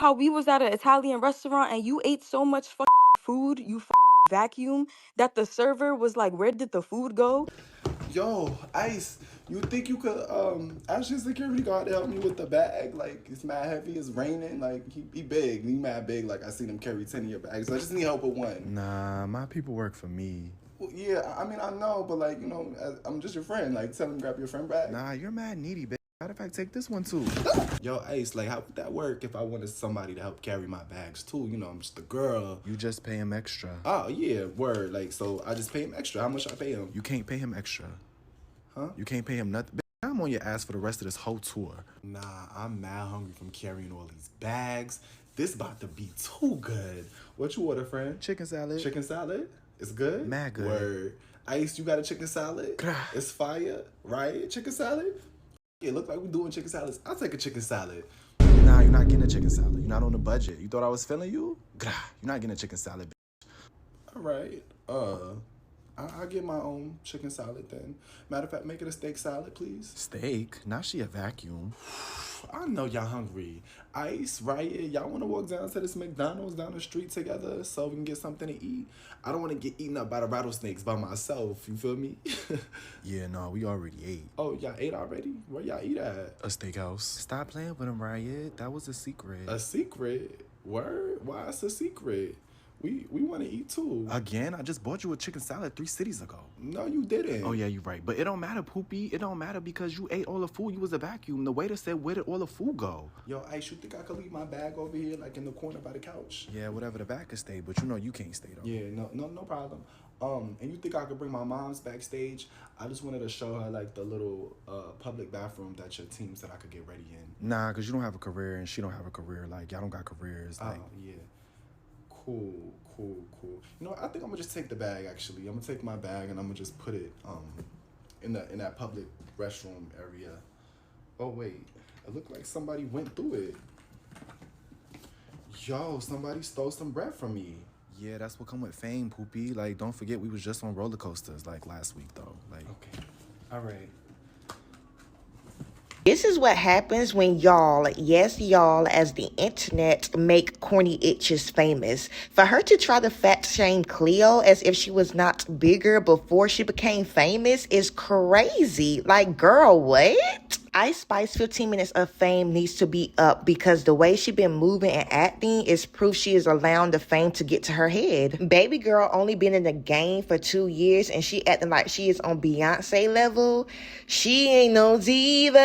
how we was at an Italian restaurant and you ate so much food, you vacuum, that the server was like, where did the food go? Yo, Ice, you think you could ask your security guard to help me with the bag? Like, it's mad heavy, it's raining. Like, he big, he mad big. Like, I seen him carry 10 of your bags. So I just need help with one. Nah, my people work for me. Well, yeah, I mean, I know, but like, I'm just your friend. Like, tell him grab your friend bag. Nah, you're mad needy, bitch. Matter of fact, take this one too. Yo, Ice, like, how would that work if I wanted somebody to help carry my bags too? I'm just a girl. You just pay him extra. Oh, yeah, word. Like, so I just pay him extra. How much I pay him? You can't pay him extra. Huh? You can't pay him nothing. Bitch, I'm on your ass for the rest of this whole tour. Nah, I'm mad hungry from carrying all these bags. This about to be too good. What you order, friend? Chicken salad. Chicken salad? It's good? Mad good. Word. Ice, you got a chicken salad? It's fire, right? Chicken salad? It look like we doing chicken salads. I'll take a chicken salad. Nah, you're not getting a chicken salad. You're not on the budget. You thought I was feeling you? You're not getting a chicken salad, bitch. All right. I'll get my own chicken salad then. Matter of fact, make it a steak salad, please. Steak? Now she a vacuum. I know y'all hungry. Ice, Riot, y'all want to walk down to this McDonald's down the street together so we can get something to eat? I don't want to get eaten up by the rattlesnakes by myself. You feel me? Yeah, no, we already ate. Oh, y'all ate already? Where y'all eat at? A steakhouse. Stop playing with him, Riot. That was a secret. A secret? Word? Why it's a secret? We want to eat too. Again, I just bought you a chicken salad 3 cities ago. No, you didn't. Oh, yeah, you're right. But it don't matter, Poopy. It don't matter because you ate all the food. You was a vacuum. The waiter said, where did all the food go? Yo, Ice, you think I could leave my bag over here, like in the corner by the couch? Yeah, whatever, the bag can stay, but you can't stay, though. Yeah, no problem. And you think I could bring my mom's backstage? I just wanted to show her, like, the little public bathroom that your team said I could get ready in. Nah, because you don't have a career and she don't have a career. Like, y'all don't got careers. Like, oh, yeah. Cool. I think I'm gonna just take the bag. Actually, I'm gonna take my bag and I'm gonna just put it in that public restroom area. Oh wait, it looked like somebody went through it. Yo, somebody stole some bread from me. yeah, that's what come with fame, Poopy. Like, don't forget we was just on roller coasters like last week though. Like, okay, all right. This is what happens when y'all, yes, y'all, as the internet, make corny itches famous. For her to try to fat shame Cleo as if she was not bigger before she became famous is crazy. Like, girl, what? Ice Spice 15 minutes of fame needs to be up because the way she been moving and acting is proof she is allowing the fame to get to her head. Baby girl only been in the game for 2 years and she acting like she is on Beyonce level. She ain't no diva.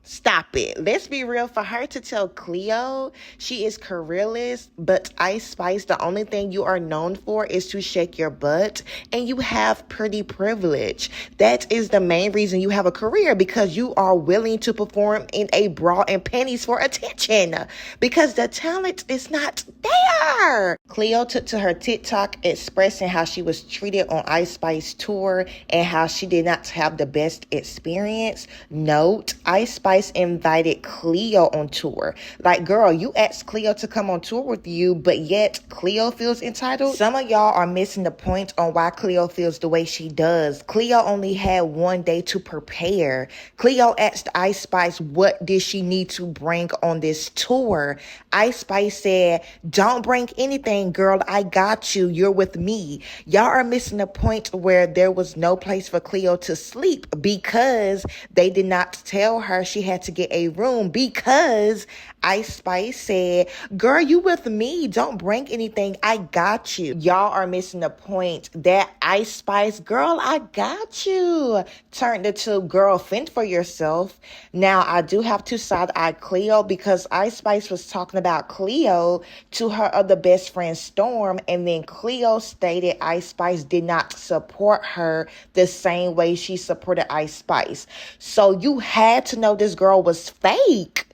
Stop it. Let's be real. For her to tell Cleo she is careerless, but Ice Spice, the only thing you are known for is to shake your butt, and you have pretty privilege. That is the main reason you have a career, because you are willing to perform in a bra and panties for attention, because the talent is not there. Cleo took to her TikTok expressing how she was treated on Ice Spice tour and how she did not have the best experience. Note, Ice Spice invited Cleo on tour. Like, girl, you asked Cleo to come on tour with you, but yet Cleo feels entitled. Some of y'all are missing the point on why Cleo feels the way she does. Cleo only had 1 day to prepare. Cleo asked Ice Spice what did she need to bring on this tour. Ice Spice said, don't bring anything, girl. I got you. You're with me. Y'all are missing the point where there was no place for Cleo to sleep because they did not tell her she had to get a room, because Ice Spice said, girl, you with me. Don't bring anything. I got you. Y'all are missing the point that Ice Spice, girl, I got you, turned into, girl, fend for yourself. Now, I do have to side-eye Cleo because Ice Spice was talking about Cleo to her other best friend, Storm, and then Cleo stated Ice Spice did not support her the same way she supported Ice Spice. So you had to know this girl was fake.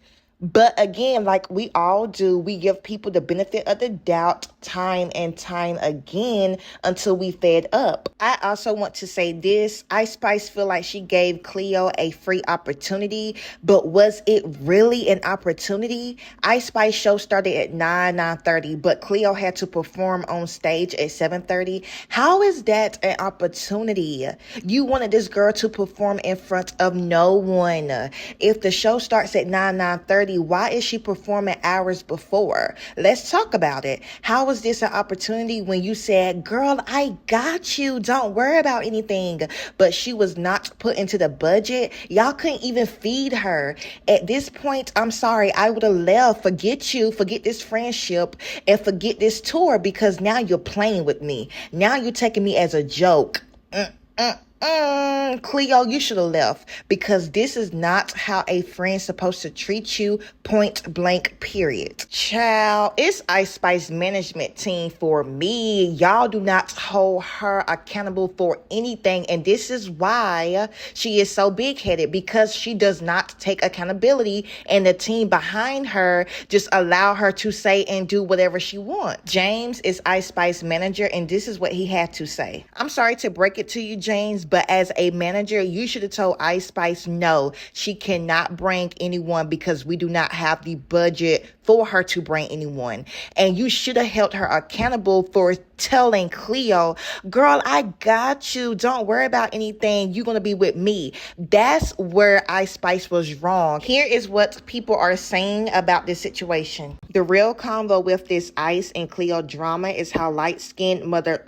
But again, like we all do, we give people the benefit of the doubt time and time again until we fed up. I also want to say this. Ice Spice feel like she gave Cleo a free opportunity, but was it really an opportunity? Ice Spice show started at 9:30, but Cleo had to perform on stage at 7:30. How is that an opportunity? You wanted this girl to perform in front of no one. If the show starts at 9:30, why is she performing hours before? Let's talk about it. How was this an opportunity when you said, girl, I got you, don't worry about anything, but she was not put into the budget? Y'all couldn't even feed her. At this point, I'm sorry, I would have left. Forget you, forget this friendship, and forget this tour, because now you're playing with me. Now you're taking me as a joke. Cleo, you should have left, because this is not how a friend's supposed to treat you, point blank, period. Child, it's Ice Spice management team for me. Y'all do not hold her accountable for anything, and this is why she is so big-headed, because she does not take accountability, and the team behind her just allow her to say and do whatever she wants. James is Ice Spice manager, and this is what he had to say. I'm sorry to break it to you, James, but as a manager, you should have told Ice Spice, no, she cannot bring anyone because we do not have the budget for her to bring anyone. And you should have held her accountable for telling Cleo, girl, I got you. Don't worry about anything. You're going to be with me. That's where Ice Spice was wrong. Here is what people are saying about this situation. The real convo with this Ice and Cleo drama is how light-skinned mother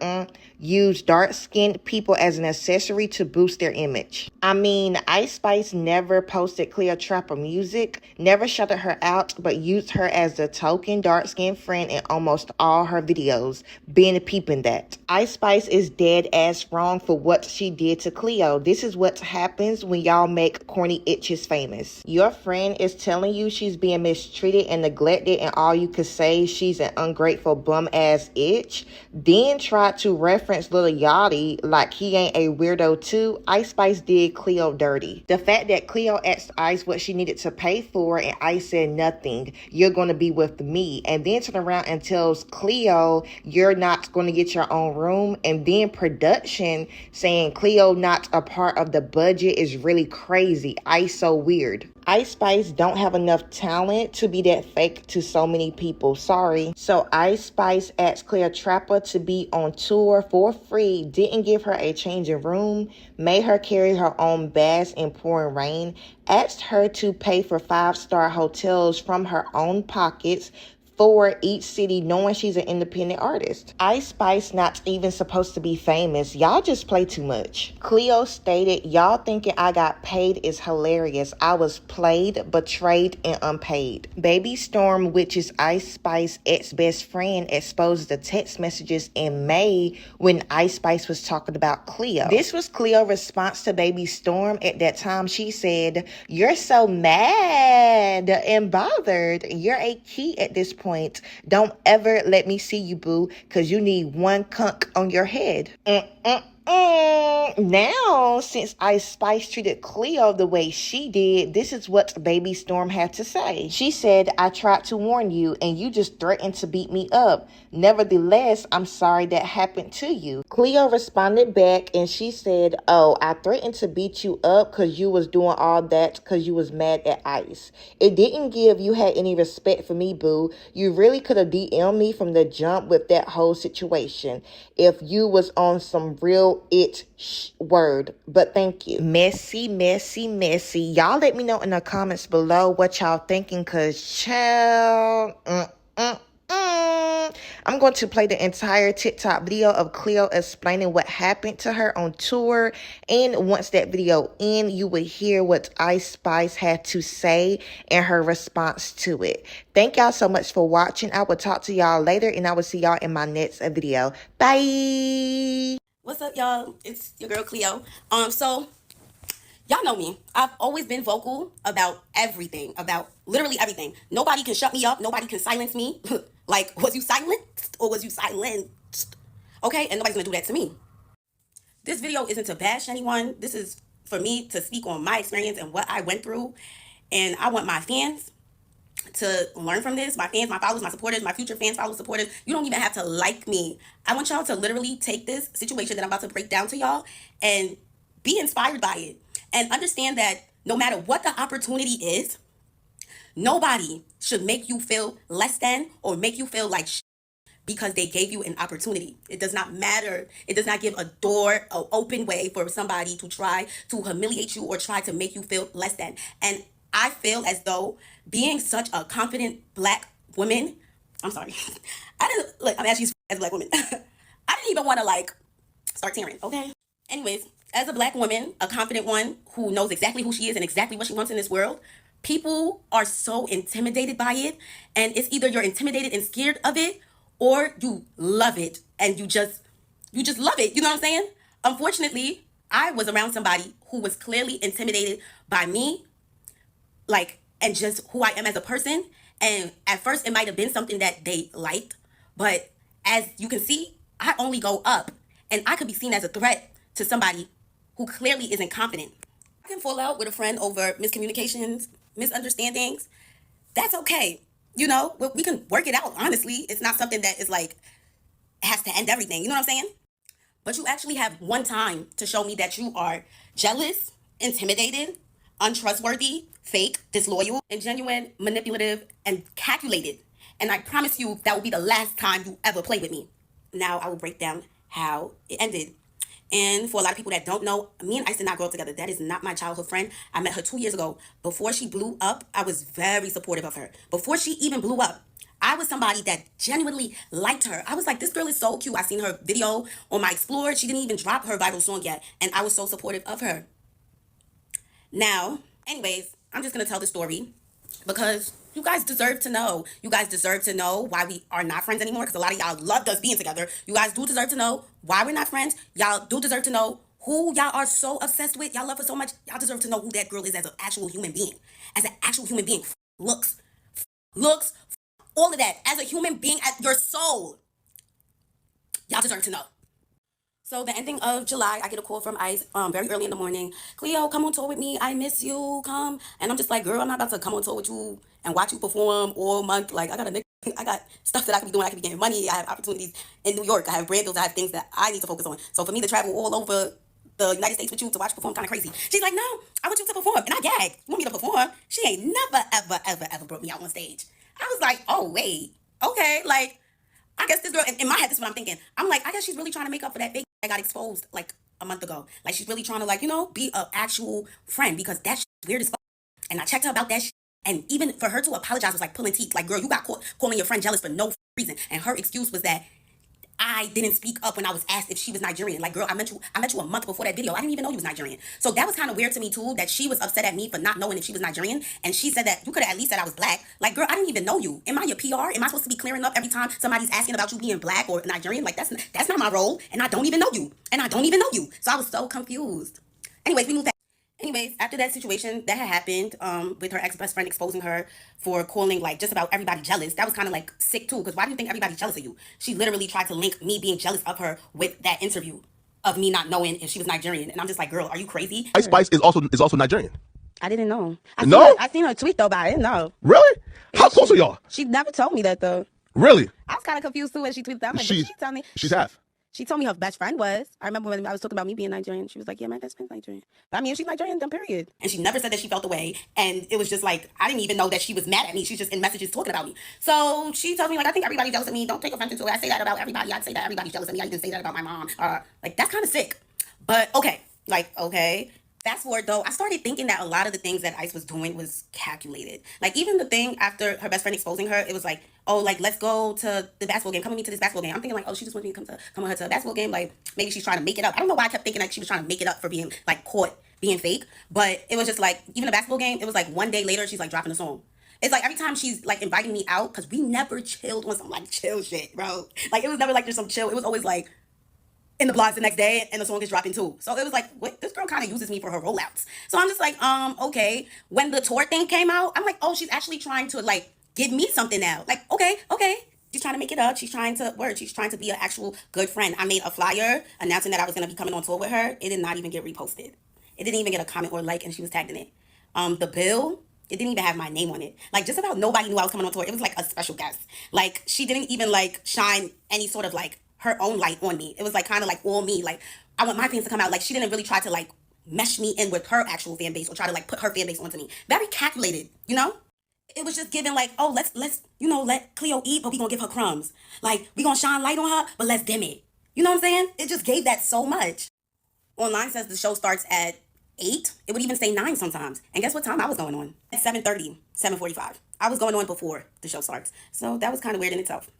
use dark-skinned people as an accessory to boost their image. I mean, Ice Spice never posted Cleotrapa music, never shouted her out, but used her as the token dark-skinned friend in almost all her videos, being peeping that. Ice Spice is dead ass wrong for what she did to Cleo. This is what happens when y'all make corny itches famous. Your friend is telling you she's being mistreated and neglected, and all you could say she's an ungrateful bum ass itch, then try to reference Lil Yachty like he ain't a weirdo too. Ice Spice did Cleo dirty. The fact that Cleo asked Ice what she needed to pay for and Ice said nothing, you're going to be with me, and then turn around and tells Cleo you're not going to get your own room, and then production saying Cleo not a part of the budget is really crazy. Ice so weird. Ice Spice don't have enough talent to be that fake to so many people. Sorry. So Ice Spice asked Cleotrapa to be on tour for free, didn't give her a change of room, made her carry her own bags in pouring rain, asked her to pay for 5-star hotels from her own pockets for each city, knowing she's an independent artist. Ice Spice not even supposed to be famous. Y'all just play too much. Cleo stated, y'all thinking I got paid is hilarious. I was played, betrayed, and unpaid. Baby Storm, which is Ice Spice's ex-best friend, exposed the text messages in May when Ice Spice was talking about Cleo. This was Cleo's response to Baby Storm. At that time, she said, you're so mad and bothered. You're a key at this point. Don't ever let me see you, boo, because you need one conch on your head. Now, since Ice Spice treated Cleo the way she did, this is what Baby Storm had to say. She said, I tried to warn you, and you just threatened to beat me up. Nevertheless, I'm sorry that happened to you. Cleo responded back, and she said, oh, I threatened to beat you up because you was doing all that because you was mad at Ice. It didn't give you had any respect for me, boo. You really could have DM'd me from the jump with that whole situation if you was on some real word, but thank you. Messy, messy, messy. Y'all let me know in the comments below what y'all thinking, because child, I'm going to play the entire TikTok video of Cleo explaining what happened to her on tour, and once that video ends, you will hear what Ice Spice had to say and her response to it. Thank y'all so much for watching. I will talk to y'all later, and I will see y'all in my next video. Bye. What's up, y'all? It's your girl Cleo. So y'all know me. I've always been vocal about everything, about literally everything. Nobody can shut me up. Nobody can silence me. Like, was you silenced or was you silenced? Okay, and nobody's gonna do that to me. This video isn't to bash anyone. This is for me to speak on my experience and what I went through. And I want my fans to learn from this. My fans, my followers, my supporters, my future fans, followers, supporters, you don't even have to like me. I want y'all to literally take this situation that I'm about to break down to y'all and be inspired by it. And understand that no matter what the opportunity is, nobody should make you feel less than or make you feel like because they gave you an opportunity. It does not matter. It does not give a door, an open way for somebody to try to humiliate you or try to make you feel less than. And I feel as though being such a confident black woman, I'm sorry, I didn't, like, I'm actually as a black woman. I didn't even want to like start tearing, okay? Anyways, as a black woman, a confident one who knows exactly who she is and exactly what she wants in this world, people are so intimidated by it. And it's either you're intimidated and scared of it or you love it and you just love it. You know what I'm saying? Unfortunately, I was around somebody who was clearly intimidated by me, like, and just who I am as a person. And at first, it might have been something that they liked, but as you can see, I only go up, and I could be seen as a threat to somebody who clearly isn't confident. I can fall out with a friend over miscommunications, misunderstandings. That's okay. You know, we can work it out. Honestly, it's not something that is like has to end everything. You know what I'm saying? But you actually have one time to show me that you are jealous, intimidated, untrustworthy, fake, disloyal, and genuine, manipulative, and calculated. And I promise you that will be the last time you ever play with me. Now I will break down how it ended. And for a lot of people that don't know, me and Ice did not grow up together. That is not my childhood friend. I met her 2 years ago. Before she blew up, I was very supportive of her. Before she even blew up, I was somebody that genuinely liked her. I was like, this girl is so cute. I seen her video on my Explore. She didn't even drop her viral song yet. And I was so supportive of her. Now, anyways, I'm just going to tell the story because you guys deserve to know. You guys deserve to know why we are not friends anymore because a lot of y'all loved us being together. You guys do deserve to know why we're not friends. Y'all do deserve to know who y'all are so obsessed with. Y'all love her so much. Y'all deserve to know who that girl is as an actual human being. As an actual human being. Looks, all of that. As a human being, at your soul. Y'all deserve to know. So the ending of July, I get a call from Ice very early in the morning. Cleo, come on tour with me. I miss you. Come. And I'm just like, girl, I'm not about to come on tour with you and watch you perform all month. Like, I got stuff that I could be doing. I could be getting money. I have opportunities in New York. I have brand deals. I have things that I need to focus on. So for me to travel all over the United States with you to watch you perform kind of crazy. She's like, no, I want you to perform. And I gagged. You want me to perform? She ain't never, ever, ever, ever brought me out on stage. I was like, oh, wait. Okay. Like, I guess this girl, in my head, this is what I'm thinking. I'm like, I guess she's really trying to make up for that fake that got exposed like a month ago. Like, she's really trying to, like, you know, be an actual friend because that shit is weird as fuck. And I checked her about that shit. And even for her to apologize was like pulling teeth. Like, girl, you got caught calling your friend jealous for no reason. And her excuse was that I didn't speak up when I was asked if she was Nigerian. Like, girl, I met you a month before that video. I didn't even know you was Nigerian. So that was kind of weird to me too, that she was upset at me for not knowing if she was Nigerian. And she said that you could have at least said I was black. Like, girl, I didn't even know you. Am I your PR? Am I supposed to be clearing up every time somebody's asking about you being black or Nigerian? Like, that's not my role. And I don't even know you. So I was so confused. Anyways, we moved back. Anyways, after that situation that had happened with her ex-best friend exposing her for calling like just about everybody jealous, that was kind of like sick too, because why do you think everybody's jealous of you? She literally tried to link me being jealous of her with that interview of me not knowing if she was Nigerian. And I'm just like, girl, are you crazy? Ice Spice is also Nigerian. I didn't know. No? I seen her tweet though, but I didn't know. Really? How close are y'all? She never told me that though. Really? I was kind of confused too when she tweeted that. I'm like, did she tell me? She's half. She told me her best friend was. I remember when I was talking about me being Nigerian. She was like, yeah, my best friend's Nigerian. But I mean, if she's Nigerian, then period. And she never said that she felt the way. And it was just like, I didn't even know that she was mad at me. She's just in messages talking about me. So she tells me, like, I think everybody's jealous of me. Don't take offense to it. I say that about everybody. I say that everybody's jealous of me. I even say that about my mom. Like, that's kind of sick. But okay. Like, okay. Fast forward though, I started thinking that a lot of the things that Ice was doing was calculated. Like even the thing after her best friend exposing her, it was like, oh, like let's go to the basketball game. Come with me to this basketball game. I'm thinking like, oh, she just wanted me to come with her to a basketball game. Like maybe she's trying to make it up. I don't know why I kept thinking like she was trying to make it up for being like caught being fake. But it was just like even the basketball game. It was like one day later she's like dropping a song. It's like every time she's like inviting me out, because we never chilled on some like chill shit, bro. Like it was never like there's some chill. It was always like in the blogs the next day and the song is dropping too. So it was like, what, this girl kind of uses me for her rollouts. So I'm just like, okay. When the tour thing came out, I'm like, oh, she's actually trying to like give me something now. Like, okay. She's trying to make it up. She's trying to be an actual good friend. I made a flyer announcing that I was going to be coming on tour with her. It did not even get reposted. It didn't even get a comment or like, and she was tagged in it. The bill It didn't even have my name on it. Like, just about nobody knew I was coming on tour. It was like a special guest. Like, she didn't even like shine any sort of like her own light on me. It was like kind of like all me. Like, I want my fans to come out. Like, she didn't really try to like mesh me in with her actual fan base or try to like put her fan base onto me. Very calculated, you know? It was just giving like, oh, let's let Cleo eat, but we gonna give her crumbs. Like, we gonna shine light on her, but let's dim it. You know what I'm saying? It just gave that so much. Online says the show starts at 8. It would even say 9 sometimes. And guess what time I was going on? At 7:30, 7:45. I was going on before the show starts. So that was kind of weird in itself.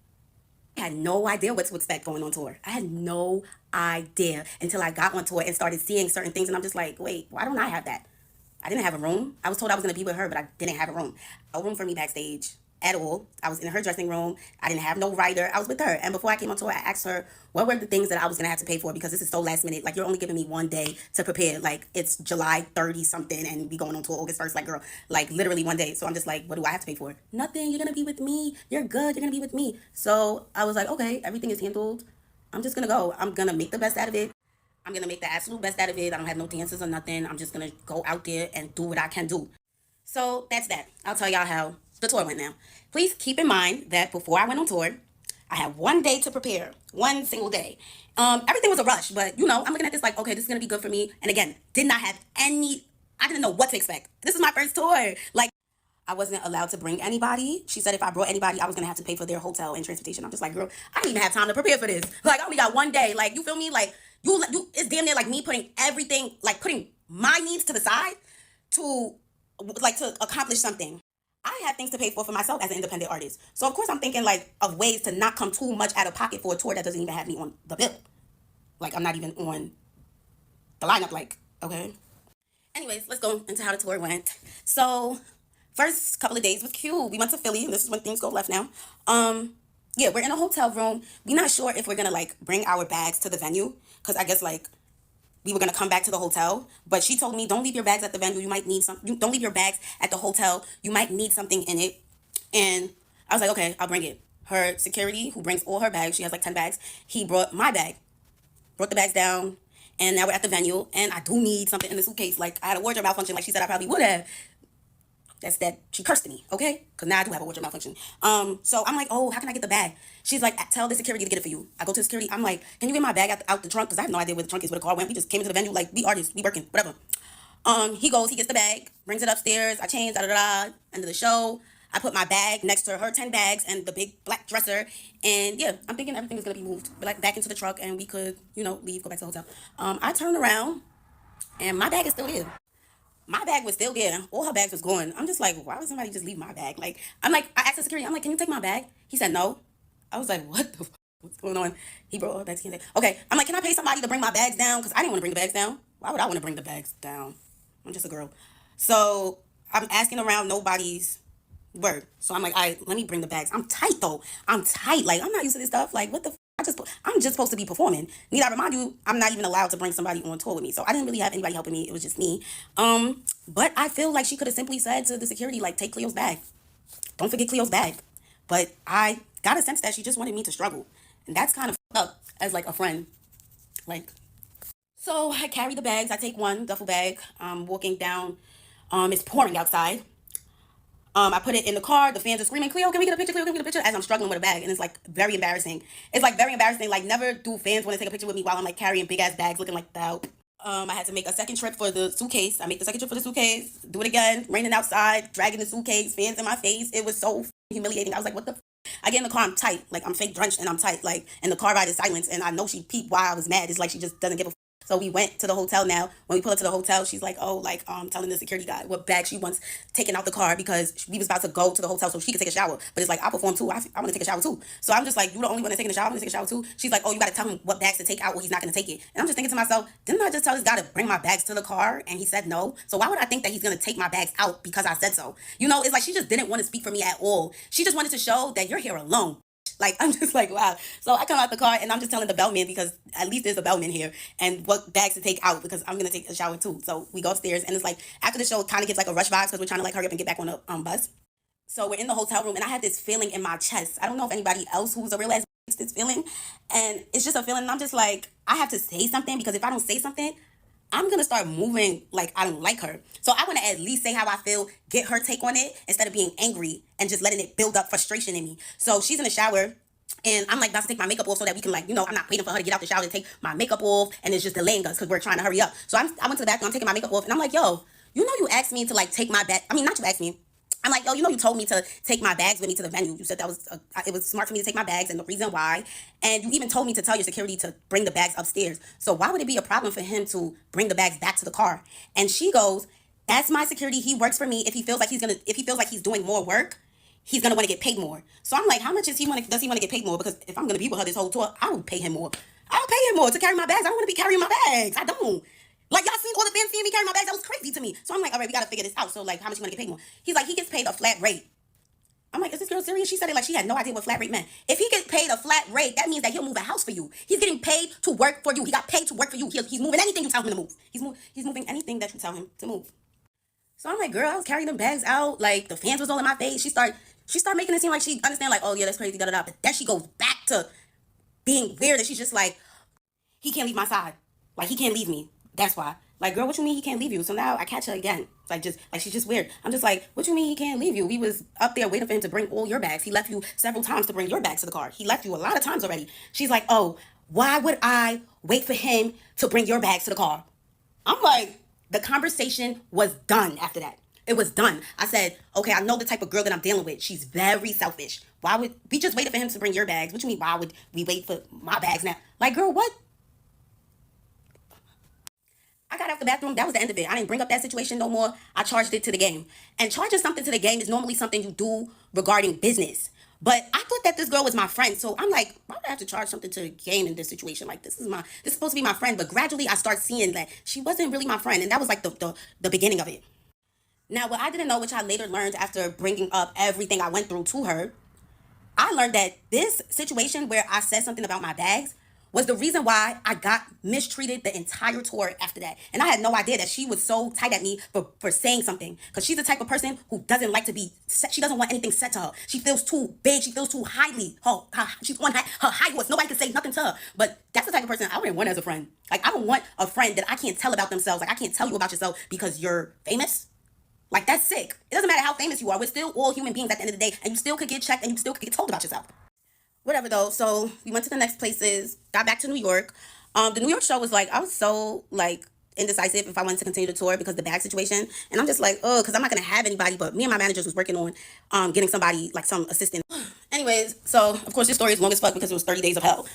I had no idea what to expect going on tour. I had no idea until I got on tour and started seeing certain things. And I'm just like, wait, why don't I have that? I didn't have a room. I was told I was going to be with her, but I didn't have a room. No room for me backstage at all. I was in her dressing room. I didn't have no rider. I was with her. And before I came on tour, I asked her what were the things that I was going to have to pay for, because this is so last minute. Like, you're only giving me one day to prepare. Like, it's July 30 something and we going on tour August 1st. Like, girl, like literally one day. So I'm just like, what do I have to pay for? Nothing. You're going to be with me. You're good. You're going to be with me. So I was like, okay, everything is handled. I'm just going to go. I'm going to make the best out of it. I'm going to make the absolute best out of it. I don't have no dances or nothing. I'm just going to go out there and do what I can do. So that's that. I'll tell y'all how the tour went now. Please keep in mind that before I went on tour, I had one day to prepare. One single day. Everything was a rush, but you know, I'm looking at this like, okay, this is going to be good for me. And again, did not have I didn't know what to expect. This is my first tour. Like, I wasn't allowed to bring anybody. She said if I brought anybody, I was gonna have to pay for their hotel and transportation. I'm just like, girl, I didn't even have time to prepare for this. Like, I only got one day. Like, you feel me? Like, you it's damn near like me putting everything, like putting my needs to the side to accomplish something. I had things to pay for myself as an independent artist. So of course I'm thinking like of ways to not come too much out of pocket for a tour that doesn't even have me on the bill. Like, I'm not even on the lineup, like, okay. Anyways, let's go into how the tour went. So first couple of days was cute. We went to Philly, and this is when things go left now. Yeah, we're in a hotel room. We're not sure if we're gonna like bring our bags to the venue, because I guess like we were gonna come back to the hotel. But she told me, don't leave your bags at the venue. You might need don't leave your bags at the hotel. You might need something in it. And I was like, okay, I'll bring it. Her security, who brings all her bags, she has like 10 bags. He brought my bag, brought the bags down, and now we're at the venue. And I do need something in the suitcase. Like, I had a wardrobe malfunction, like she said I probably would have. That's that she cursed me, okay? Because now I do have a wardrobe malfunction. So I'm like, oh, how can I get the bag? She's like, tell the security to get it for you. I go to the security. I'm like, can you get my bag out the trunk? Because I have no idea where the trunk is, where the car went. We just came into the venue like, we artists, we working, whatever. He goes, he gets the bag, brings it upstairs. I change, End of the show. I put my bag next to her 10 bags and the big black dresser. And yeah, I'm thinking everything is going to be moved like back into the truck and we could, leave, go back to the hotel. I turned around and my bag is still there. My bag was still there. All her bags was gone. I'm just like, why would somebody just leave my bag? Like, I asked the security, I'm like, can you take my bag? He said no. I was like, what the what's going on? He brought all her bags. Okay. I'm like, can I pay somebody to bring my bags down? Because I didn't want to bring the bags down. Why would I want to bring the bags down? I'm just a girl. So I'm asking around, nobody's word. So I'm like, all right, let me bring the bags. I'm tight though. I'm tight. Like, I'm not used to this stuff. Like, what the I'm just supposed to be performing. Need I remind you, I'm not even allowed to bring somebody on tour with me. So I didn't really have anybody helping me. It was just me. But I feel like she could have simply said to the security, like, take Cleo's bag. Don't forget Cleo's bag. But I got a sense that she just wanted me to struggle. And that's kind of up as like a friend. Like, so I carry the bags. I take one duffel bag. I'm walking down. It's pouring outside. I put it in the car. The fans are screaming, Cleo, can we get a picture? Cleo, can we get a picture? As I'm struggling with a bag. And it's like very embarrassing. It's like very embarrassing. Like, never do fans want to take a picture with me while I'm like carrying big ass bags looking like that. I had to make a second trip for the suitcase. I make the second trip for the suitcase. Do it again. Raining outside. Dragging the suitcase. Fans in my face. It was so humiliating. I was like, what the I get in the car, I'm tight. Like, I'm fake drenched and I'm tight. Like, and the car ride is silence. And I know she peeped why I was mad. It's like she just doesn't give a So we went to the hotel now. When we pull up to the hotel, she's like, oh, like, telling the security guy what bag she wants taken out the car because we was about to go to the hotel so she could take a shower. But it's like, I perform too. I want to take a shower too. So I'm just like, you the only one that's taking a shower. I'm going to take a shower too. She's like, oh, you got to tell him what bags to take out or he's not going to take it. And I'm just thinking to myself, didn't I just tell this guy to bring my bags to the car? And he said no. So why would I think that he's going to take my bags out because I said so? It's like she just didn't want to speak for me at all. She just wanted to show that you're here alone. Like, I'm just like, wow. So I come out the car and I'm just telling the bellman, because at least there's a bellman here, and what bags to take out because I'm going to take a shower too. So we go upstairs and it's like after the show, it kind of gets like a rush vibe because we're trying to like hurry up and get back on the bus. So we're in the hotel room and I had this feeling in my chest. I don't know if anybody else who's a real ass gets this feeling. And it's just a feeling. And I'm just like, I have to say something because if I don't say something, I'm gonna start moving like I don't like her. So I wanna at least say how I feel, get her take on it instead of being angry and just letting it build up frustration in me. So she's in the shower. And I'm like about to take my makeup off so that we can like, I'm not waiting for her to get out the shower to take my makeup off, and it's just delaying us because we're trying to hurry up. So I went to the bathroom, I'm taking my makeup off, and I'm like, yo, you asked me to like take my bag. I mean, not you asked me. I'm like, yo, you told me to take my bags with me to the venue. You said that was it was smart for me to take my bags, and the reason why. And you even told me to tell your security to bring the bags upstairs. So why would it be a problem for him to bring the bags back to the car? And she goes, that's my security. He works for me. If he feels like he's doing more work, he's gonna want to get paid more. So I'm like, how much does he want to get paid more? Because if I'm gonna be with her this whole tour, I would pay him more. I'll pay him more to carry my bags. I don't want to be carrying my bags. I don't. Like, y'all seen all the fans seeing me carry my bags? That was crazy to me. So I'm like, all right, we gotta figure this out. So like, how much you want to get paid more? He's like, he gets paid a flat rate. I'm like, is this girl serious? She said it like she had no idea what flat rate meant. If he gets paid a flat rate, that means that he'll move a house for you. He's getting paid to work for you. He got paid to work for you. He's moving anything you tell him to move. He's moving anything that you tell him to move. So I'm like, girl, I was carrying them bags out. Like, the fans was all in my face. She start making it seem like she understand, like, oh yeah, that's crazy, da da da. But then she goes back to being weird, and she's just like, he can't leave my side. Like, he can't leave me. That's why. Like, girl, what you mean he can't leave you? So now I catch her again. She's just weird. I'm just like, what you mean he can't leave you? We was up there waiting for him to bring all your bags. He left you several times to bring your bags to the car. He left you a lot of times already. She's like, oh, why would I wait for him to bring your bags to the car? I'm like, the conversation was done after that. It was done. I said, okay, I know the type of girl that I'm dealing with. She's very selfish. Why would we just wait for him to bring your bags? What you mean, why would we wait for my bags now? Like, girl, what? I got out the bathroom. That was the end of it. I didn't bring up that situation no more. I charged it to the game. And charging something to the game is normally something you do regarding business. But I thought that this girl was my friend. So I'm like, why would I have to charge something to the game in this situation? Like, this is supposed to be my friend. But gradually I start seeing that she wasn't really my friend. And that was like the beginning of it. Now, what I didn't know, which I later learned after bringing up everything I went through to her, I learned that this situation where I said something about my bags was the reason why I got mistreated the entire tour after that. And I had no idea that she was so tight at me for saying something. Because she's the type of person who doesn't like to be, she doesn't want anything said to her. She feels too big. She feels too highly. She's on her high horse. Nobody can say nothing to her. But that's the type of person I wouldn't want as a friend. Like, I don't want a friend that I can't tell about themselves. Like, I can't tell you about yourself because you're famous. Like, that's sick. It doesn't matter how famous you are. We're still all human beings at the end of the day. And you still could get checked and you still could get told about yourself. Whatever though. So we went to the next places, got back to New York. The New York show was like, I was so like indecisive if I wanted to continue the tour because of the bag situation. And I'm just like, oh, because I'm not going to have anybody. But me and my managers was working on getting somebody, like some assistant. Anyways, so of course this story is long as fuck because it was 30 days of hell.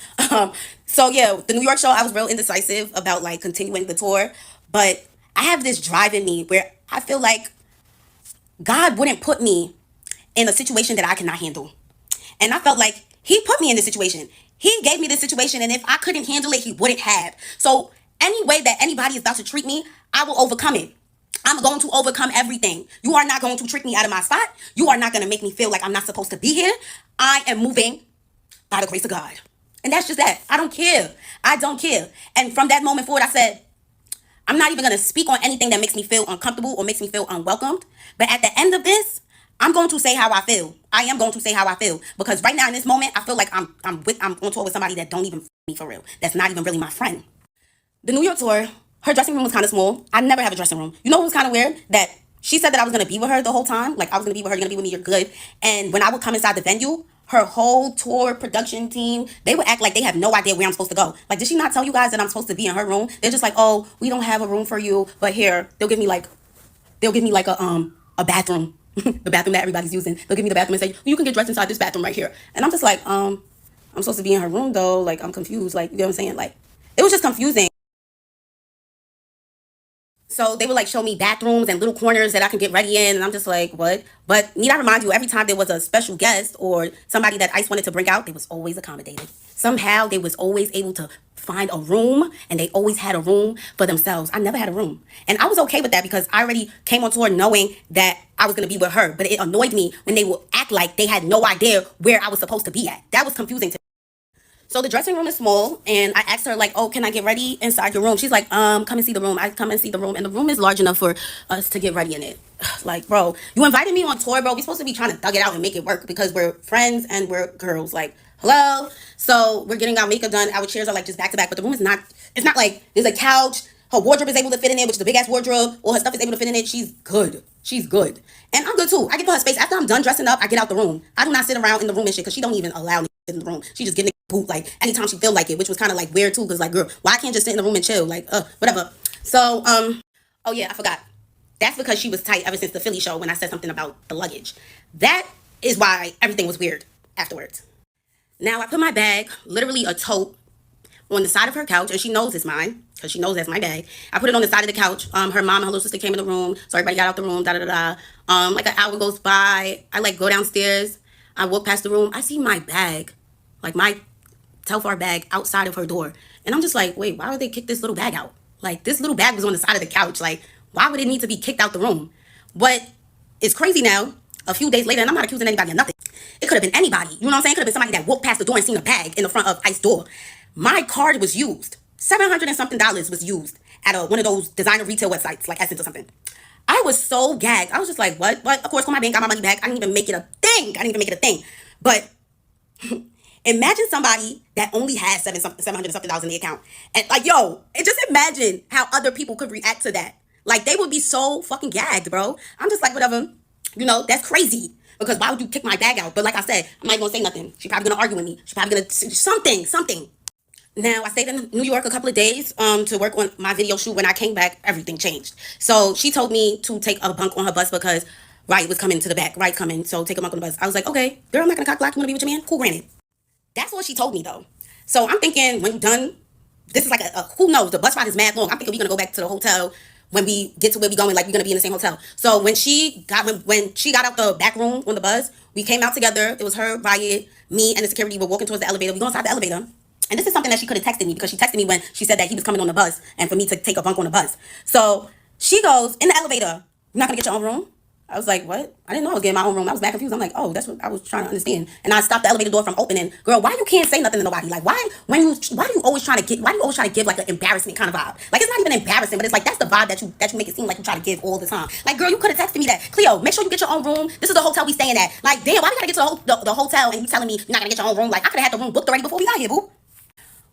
So yeah, the New York show, I was real indecisive about like continuing the tour. But I have this drive in me where I feel like God wouldn't put me in a situation that I cannot handle. And I felt like he put me in this situation. He gave me this situation, and if I couldn't handle it, he wouldn't have. So any way that anybody is about to treat me, I will overcome it. I'm going to overcome everything. You are not going to trick me out of my spot. You are not going to make me feel like I'm not supposed to be here. I am moving by the grace of God. And that's just that. I don't care. I don't care. And from that moment forward, I said, I'm not even going to speak on anything that makes me feel uncomfortable or makes me feel unwelcomed. But at the end of this, I'm going to say how I feel. I am going to say how I feel because right now in this moment, I feel like I'm on tour with somebody that don't even me for real. That's not even really my friend. The New York tour, her dressing room was kind of small. I never have a dressing room. You know what was kind of weird? That she said that I was going to be with her the whole time. Like, I was going to be with her. You're going to be with me. You're good. And when I would come inside the venue, her whole tour production team, they would act like they have no idea where I'm supposed to go. Like, did she not tell you guys that I'm supposed to be in her room? They're just like, oh, we don't have a room for you, but here, they'll give me like a bathroom. The bathroom that everybody's using. They'll give me the bathroom and say, you can get dressed inside this bathroom right here. And I'm just like, I'm supposed to be in her room though. Like, I'm confused. Like, you know what I'm saying? Like, it was just confusing. So they would like show me bathrooms and little corners that I can get ready in. And I'm just like, what? But need I remind you, every time there was a special guest or somebody that ICE wanted to bring out, they was always accommodated. Somehow they was always able to find a room, and they always had a room for themselves. I never had a room. And I was okay with that because I already came on tour knowing that I was going to be with her. But it annoyed me when they would act like they had no idea where I was supposed to be at. That was confusing to me. So the dressing room is small, and I asked her like, oh, can I get ready inside your room? She's like, come and see the room. I come and see the room, and the room is large enough for us to get ready in it. Like, bro, you invited me on tour, bro. We're supposed to be trying to thug it out and make it work because we're friends and we're girls. Like, hello. So we're getting our makeup done. Our chairs are like just back to back, but the room is not, it's not like there's a couch, Her wardrobe is able to fit in there, which is a big ass wardrobe. All her stuff is able to fit in it. She's good. She's good. And I'm good too. I give her space. After I'm done dressing up, I get out the room. I do not sit around in the room and shit because she don't even allow me to sit in the room. She just get in the boot like anytime she feel like it, which was kind of like weird too because like, girl, why can't you just sit in the room and chill? Like, whatever. So, oh yeah, I forgot. That's because she was tight ever since the Philly show when I said something about the luggage. That is why everything was weird afterwards. Now I put my bag, literally a tote, on the side of her couch, and she knows it's mine because she knows that's my bag. I put it on the side of the couch. Her mom and her little sister came in the room, so everybody got out the room. Like an hour goes by, I like go downstairs. I walk past the room. I see my bag, like my Telfar bag, outside of her door, and I'm just like, wait, why would they kick this little bag out? Like this little bag was on the side of the couch. Like why would it need to be kicked out the room? But it's crazy now. A few days later, and I'm not accusing anybody of nothing. It could have been anybody. You know what I'm saying? It could have been somebody that walked past the door and seen a bag in the front of Ice's door. My card was used. $700 and something was used at one of those designer retail websites like Essence or something. I was so gagged. I was just like, what? Of course, called my bank, got my money back. I didn't even make it a thing. But imagine somebody that only has $700 and something in the account. And like, yo, and just imagine how other people could react to that. Like, they would be so fucking gagged, bro. I'm just like, whatever. You know, that's crazy. Because why would you kick my bag out? But like I said, I'm not gonna say nothing. She's probably gonna argue with me. She's probably gonna something. Now, I stayed in New York a couple of days to work on my video shoot. When I came back, everything changed. So she told me to take a bunk on her bus because Riot was coming to the back. Riot's coming, so take a bunk on the bus. I was like, okay, girl, I'm not gonna cock block. You wanna be with your man? Cool, granted. That's what she told me, though. So I'm thinking, when you're done, this is like who knows? The bus ride is mad long. I'm thinking we're gonna go back to the hotel when we get to where we're going. Like, we're gonna be in the same hotel. So when she got out the back room on the bus, we came out together. It was her, Riot, me, and the security. We're walking towards the elevator. We go inside the elevator. And this is something that she could have texted me because she texted me when she said that he was coming on the bus and for me to take a bunk on the bus. So she goes, in the elevator, you're not gonna get your own room? I was like, what? I didn't know I was getting my own room. I was back confused. I'm like, oh, that's what I was trying to understand. And I stopped the elevator door from opening. Girl, why you can't say nothing to nobody? Like, why do you always try to give like an embarrassment kind of vibe? Like, it's not even embarrassing, but it's like that's the vibe that you make it seem like you try to give all the time. Like, girl, you could have texted me that, Cleo, make sure you get your own room. This is the hotel we staying at. Like, damn, why we gotta get to the hotel and you telling me you're not gonna get your own room? Like, I could have had the room booked already before we got here, boo.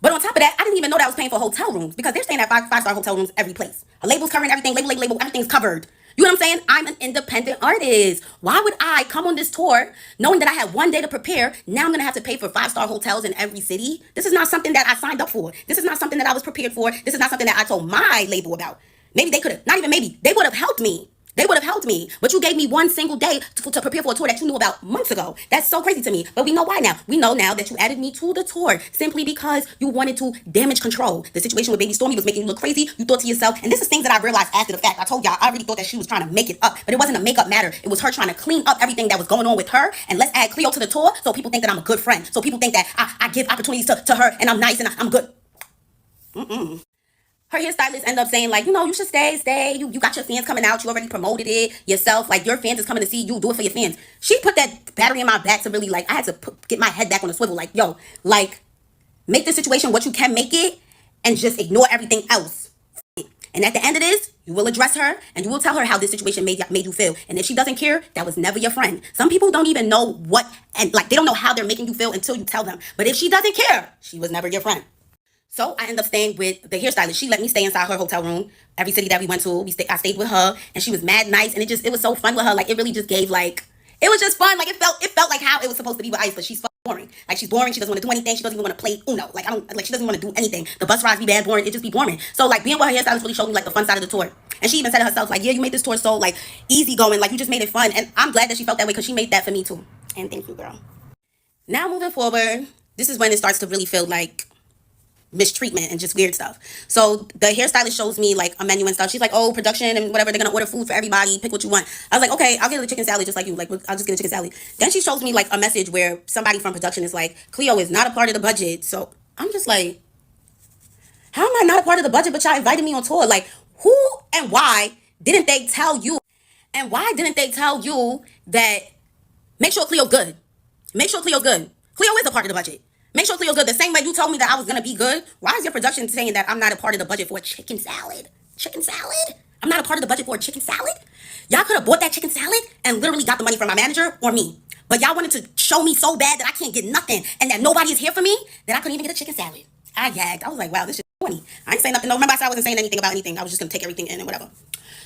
But on top of that, I didn't even know that I was paying for hotel rooms because they're staying at five-star hotel rooms every place. A label's covering everything, label, everything's covered. You know what I'm saying? I'm an independent artist. Why would I come on this tour knowing that I had one day to prepare? Now I'm going to have to pay for five-star hotels in every city. This is not something that I signed up for. This is not something that I was prepared for. This is not something that I told my label about. Maybe they could have, not even maybe, they would have helped me. But you gave me one single day to prepare for a tour that you knew about months ago. That's so crazy to me. But we know why now. We know now that you added me to the tour simply because you wanted to damage control. The situation with Baby Stormy was making you look crazy. You thought to yourself, and this is things that I realized after the fact. I told y'all, I already thought that she was trying to make it up. But it wasn't a makeup matter. It was her trying to clean up everything that was going on with her. And let's add Cleo to the tour so people think that I'm a good friend. So people think that I give opportunities to her and I'm nice and I'm good. Her hairstylist ended up saying, like, you should stay. You got your fans coming out. You already promoted it yourself. Like, your fans is coming to see you. Do it for your fans. She put that battery in my back to really, like, I had to get my head back on the swivel. Like, yo, like, make the situation what you can make it and just ignore everything else. And at the end of this, you will address her and you will tell her how this situation made you feel. And if she doesn't care, that was never your friend. Some people don't even know what, and like, they don't know how they're making you feel until you tell them. But if she doesn't care, she was never your friend. So I ended up staying with the hairstylist. She let me stay inside her hotel room. Every city that we went to, I stayed with her, and she was mad nice, and it was so fun with her. Like, it really just gave, like, it was just fun. Like, it felt like how it was supposed to be with Ice, but she's boring. Like, she's boring. She doesn't want to do anything. She doesn't even want to play Uno. Like, she doesn't want to do anything. The bus rides be bad, boring. It just be boring. So, like, being with her hairstylist really showed me, like, the fun side of the tour. And she even said it herself, like, yeah, you made this tour so, like, easy going. Like, you just made it fun. And I'm glad that she felt that way because she made that for me, too. And thank you, girl. Now, moving forward, this is when it starts to really feel like mistreatment and just weird stuff. So the hairstylist shows me like a menu and stuff. She's like, oh, production and whatever, they're gonna order food for everybody, pick what you want. I was like, okay, I'll get a chicken salad just like you. Like, I'll just get a chicken salad. Then she shows me like a message where somebody from production is like, Cleo is not a part of the budget. So I'm just like, how am I not a part of the budget but y'all invited me on tour? Like, who and why didn't they tell you? And why didn't they tell you that make sure Cleo's good? Make sure Cleo's good. Cleo is a part of the budget. Make sure Cleo's good. The same way you told me that I was going to be good. Why is your production saying that I'm not a part of the budget for a chicken salad? Chicken salad? I'm not a part of the budget for a chicken salad? Y'all could have bought that chicken salad and literally got the money from my manager or me. But y'all wanted to show me so bad that I can't get nothing and that nobody is here for me that I couldn't even get a chicken salad. I gagged. I was like, wow, this shit. 20. I ain't saying nothing. No, remember I said I wasn't saying anything about anything. I was just gonna take everything in and whatever.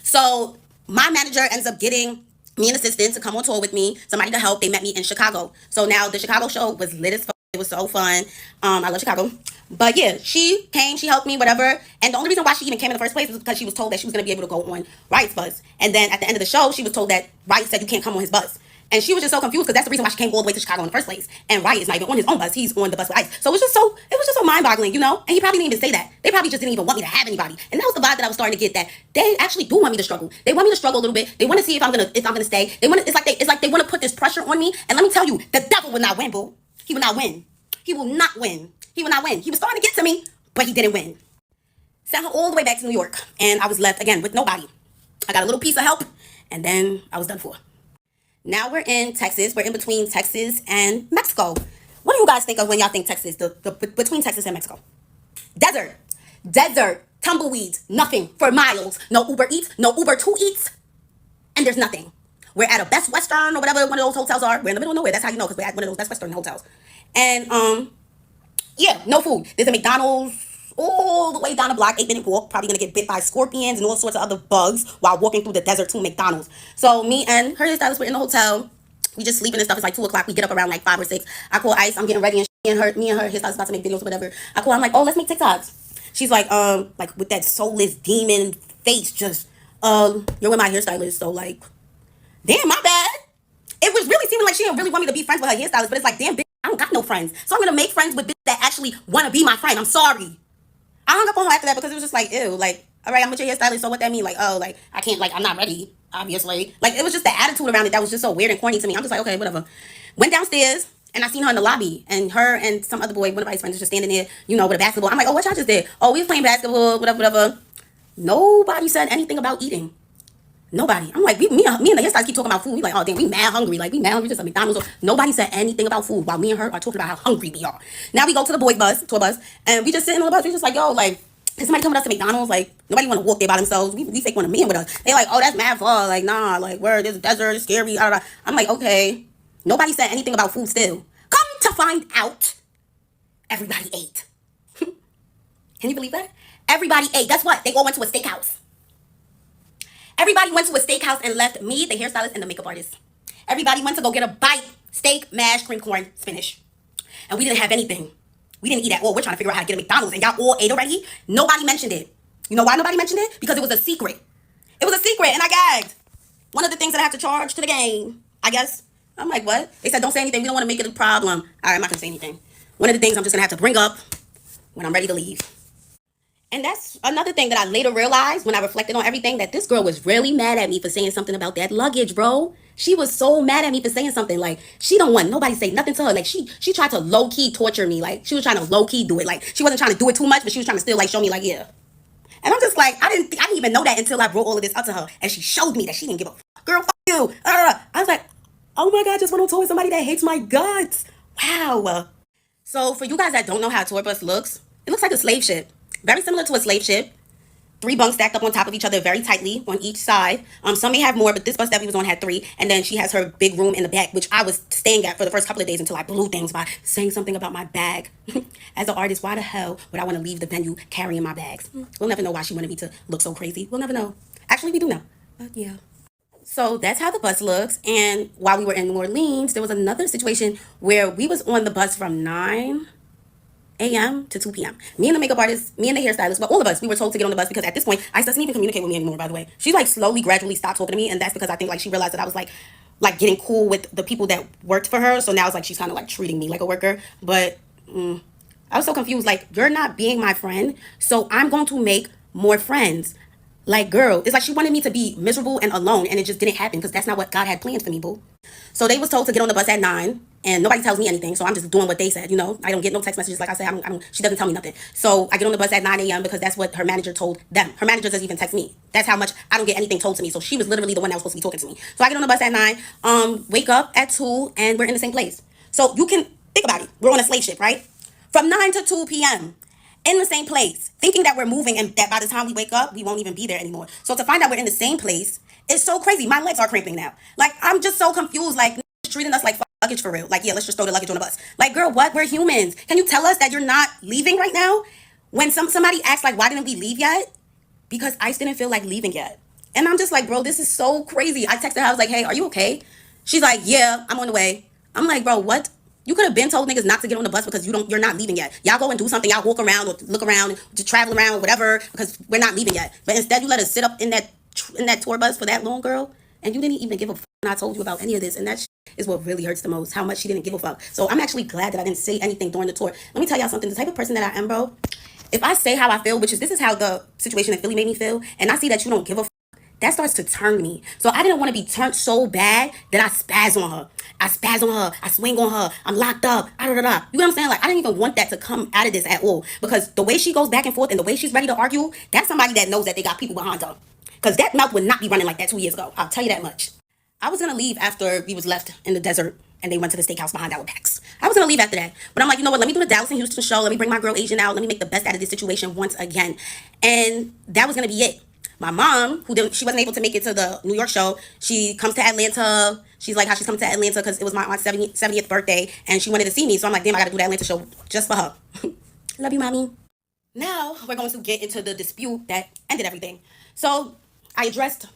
So my manager ends up getting me an assistant to come on tour with me, somebody to help. They met me in Chicago. So now the Chicago show was lit as fuck. It was so fun. I love Chicago. But yeah, she came, she helped me, whatever. And the only reason why she even came in the first place was because she was told that she was gonna be able to go on Riot's bus. And then at the end of the show, she was told that Riot said you can't come on his bus. And she was just so confused because that's the reason why she came all the way to Chicago in the first place. And Riot is not even on his own bus; he's on the bus with Ice. So it was just so mind-boggling, you know. And he probably didn't even say that. They probably just didn't even want me to have anybody. And that was the vibe that I was starting to get. That they actually do want me to struggle. They want me to struggle a little bit. They want to see if I'm gonna stay. It's like they want to put this pressure on me. And let me tell you, the devil will not win, boo. He will not win. He will not win. He will not win. He was starting to get to me, but he didn't win. Sent her all the way back to New York, and I was left again with nobody. I got a little piece of help, and then I was done for. Now we're in Texas. We're in between Texas and Mexico. What do you guys think of when y'all think Texas? The between Texas and Mexico? Desert, tumbleweeds, nothing for miles. No Uber Eats, no Uber 2 Eats, and there's nothing. We're at a Best Western or whatever one of those hotels are. We're in the middle of nowhere. That's how you know, because we're at one of those Best Western hotels. And yeah, no food. There's a McDonald's all the way down the block, 8-minute walk. Probably gonna get bit by scorpions and all sorts of other bugs while walking through the desert to McDonald's. So me and her hairstylist were in the hotel. We just sleeping and stuff. It's like 2 o'clock. We get up around like 5 or 6. I call Ice. I'm getting ready, and me and her hairstylist about to make videos or whatever. I call. I'm like, oh, let's make TikToks. She's like with that soulless demon face, just you're with my hairstylist, so like, damn, my bad. It was really seeming like she didn't really want me to be friends with her hairstylist, but it's like, damn, bitch, I don't got no friends. So I'm gonna make friends with bitches that actually want to be my friend. I'm sorry. I hung up on her after that because it was just like, ew, like, all right, I'm with your hairstylist, so what that mean? Like, oh, like, I can't, like, I'm not ready, obviously. Like, it was just the attitude around it that was just so weird and corny to me. I'm just like, okay, whatever. Went downstairs, and I seen her in the lobby, and her and some other boy, one of my friends, was just standing there, you know, with a basketball. I'm like, oh, what y'all just did? Oh, we was playing basketball, whatever. Nobody said anything about eating. Nobody. I'm like, me and the hairstylist keep talking about food. We like, oh damn, we mad hungry. Like, we mad hungry just at McDonald's. Nobody said anything about food while me and her are talking about how hungry we are. Now we go to the boys' bus, tour bus, and we just sitting on the bus. We just like, yo, like, is somebody coming with us to McDonald's? Like, nobody want to walk there by themselves. We take one of men with us. They like, oh, that's mad far. Like, nah, like, where there's a desert, it's scary. I'm like, okay. Nobody said anything about food still. Come to find out, everybody ate. Can you believe that? Everybody ate. Guess what? They all went to a steakhouse. Everybody went to a steakhouse and left me, the hairstylist, and the makeup artist. Everybody went to go get a bite. Steak, mash, cream corn, spinach. And we didn't have anything. We didn't eat at all. We're trying to figure out how to get a McDonald's. And y'all all ate already? Nobody mentioned it. You know why nobody mentioned it? Because it was a secret. It was a secret, and I gagged. One of the things that I have to charge to the game, I guess. I'm like, what? They said, don't say anything. We don't want to make it a problem. All right, I'm not going to say anything. One of the things I'm just going to have to bring up when I'm ready to leave. And that's another thing that I later realized when I reflected on everything, that this girl was really mad at me for saying something about that luggage, bro. She was so mad at me for saying something. Like, she don't want nobody to say nothing to her. Like, she tried to low-key torture me. Like, she was trying to low-key do it. Like, she wasn't trying to do it too much, but she was trying to still, like, show me, like, yeah. And I'm just like, I didn't even know that until I brought all of this up to her. And she showed me that she didn't give a fuck. Girl, fuck you. I was like, oh my God, I just went on tour with somebody that hates my guts. Wow. So for you guys that don't know how a tour bus looks, it looks like a slave ship. Very similar to a slave ship. 3 bunks stacked up on top of each other very tightly on each side. Some may have more, but this bus that we was on had 3. And then she has her big room in the back, which I was staying at for the first couple of days until I blew things by saying something about my bag. As an artist, why the hell would I want to leave the venue carrying my bags? We'll never know why she wanted me to look so crazy. We'll never know. Actually, we do know. But yeah. So that's how the bus looks. And while we were in New Orleans, there was another situation where we was on the bus from 9 a.m. to 2 p.m. Me and the makeup artist, me and the hairstylist, well, all of us, we were told to get on the bus because at this point, Ice doesn't even communicate with me anymore, by the way. She like slowly, gradually stopped talking to me, and that's because I think like she realized that I was like getting cool with the people that worked for her. So now it's like she's kind of like treating me like a worker. But I was so confused. Like, you're not being my friend, so I'm going to make more friends. Like, girl, it's like she wanted me to be miserable and alone, and it just didn't happen because that's not what God had planned for me, boo. So they was told to get on the bus at 9, and nobody tells me anything, so I'm just doing what they said, you know. I don't get no text messages. Like I said, I don't, she doesn't tell me nothing. So I get on the bus at 9 a.m. because that's what her manager told them. Her manager doesn't even text me. That's how much I don't get anything told to me. So she was literally the one that was supposed to be talking to me. So I get on the bus at 9, wake up at 2, and we're in the same place. So you can think about it. We're on a slave ship, right? From 9 to 2 p.m. in the same place, thinking that we're moving and that by the time we wake up, we won't even be there anymore. So to find out we're in the same place is so crazy. My legs are cramping now. Like, I'm just so confused. Like, treating us like luggage for real. Like, yeah, let's just throw the luggage on the bus. Like, girl, what? We're humans. Can you tell us that you're not leaving right now? when somebody asks like, why didn't we leave yet? Because Ice didn't feel like leaving yet. And I'm just like, bro, this is so crazy. I texted her, I was like, hey, are you okay? She's like, yeah, I'm on the way. I'm like, bro, what? You could have been told niggas not to get on the bus because you're not leaving yet. Y'all go and do something. Y'all walk around or look around, to travel around, or whatever, because we're not leaving yet. But instead, you let us sit up in that tour bus for that long, girl, and you didn't even give a fuck when I told you about any of this. And that is what really hurts the most, how much she didn't give a fuck. So I'm actually glad that I didn't say anything during the tour. Let me tell y'all something. The type of person that I am, bro, if I say how I feel, this is how the situation in Philly made me feel, and I see that you don't give a fuck, that starts to turn me. So I didn't want to be turned so bad that I spaz on her. I swing on her. I'm locked up. You know what I'm saying? Like, I didn't even want that to come out of this at all. Because the way she goes back and forth and the way she's ready to argue, that's somebody that knows that they got people behind her. Because that mouth would not be running like that 2 years ago. I'll tell you that much. I was going to leave after we was left in the desert and they went to the steakhouse behind our backs. I was going to leave after that. But I'm like, you know what? Let me do the Dallas and Houston show. Let me bring my girl Asian out. Let me make the best out of this situation once again. And that was going to be it. My mom, she wasn't able to make it to the New York show. She comes to Atlanta. She's like how she's coming to Atlanta because it was my 70th birthday and she wanted to see me. So I'm like, damn, I got to do the Atlanta show just for her. Love you, mommy. Now we're going to get into the dispute that ended everything. So I addressed